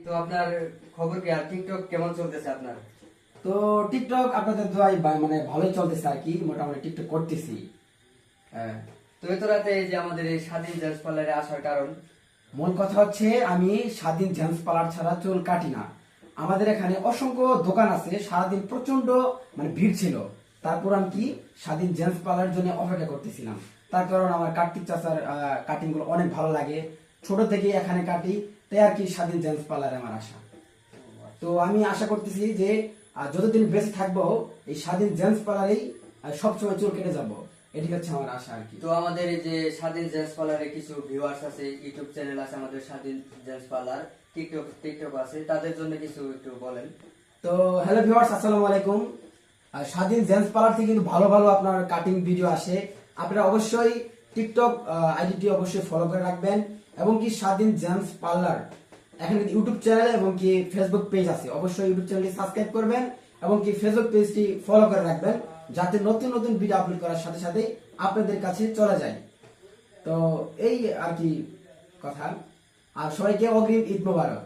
তো আপনার খবর কি? আর টিকটক কেমন চলতেছে আপনার? তো টিকটক আপনাদের দোয়াই মানে ভালোই চলতেছে আর কি, মোটামুটি টিকটক করতেছি। হ্যাঁ। তো এত রাতে এই যে আমাদের এই স্বাধীন জেন্টস পার্লারে আসার কারণ? মূল কথা হচ্ছে আমি স্বাধীন জেন্টস পার্লার ছাড়া চুল কাটি না। আমাদের এখানে অসংখ্য দোকান আছে, সারাদিন প্রচন্ড মানে ভিড় ছিল। তারপর আমি কি স্বাধীন জেন্টস পার্লারের জন্য অপেক্ষা করতেছিলাম। তার কারণ আমার কার্তিক চাচার কাটিং গুলো অনেক ভালো লাগে, ছোট থেকে এখানে কাটি, তাই আর কি স্বাধীন জেন্টস পার্লারে আমার আশা। তো আমি আশা করতেছি যে যতদিন বেঁচে থাকবো এই স্বাধীন জেন্টস পার্লারেই সবসময় চুল কেটে যাবো, এটি হচ্ছে আমার আশা আর কি। তো আমাদের এই যে স্বাধীন জেন্টস পার্লারে কিছু ভিউয়ার্স আছে, ইউটিউব চ্যানেল আছে আমাদের স্বাধীন জেন্টস পার্লার, টিকটক আছে, তাদের জন্য কিছু একটু বলেন। তো হ্যালো ভিউয়ার্স, আসসালামু আলাইকুম। স্বাধীন জেন্টস পার্লার থেকে কিন্তু ভালো ভালো আপনার কাটিং ভিডিও আসে। আপনারা অবশ্যই টিকটক আইডিটি অবশ্যই ফলো করে রাখবেন, এবং কি স্বাধীন জেন্টস পার্লার এখানে ইউটিউব চ্যানেল এবং কি ফেসবুক পেজ আছে, অবশ্যই ইউটিউব চ্যানেলটি সাবস্ক্রাইব করবেন এবং কি ফেসবুক পেজটি ফলো করে রাখবেন, যাতে নতুন নতুন ভিডিও আপলোড করার সাথে সাথে আপনাদের কাছে চলে যায়। তো এই আর কি কথা। আর সবাইকে অগ্রিম ঈদ মোবারক।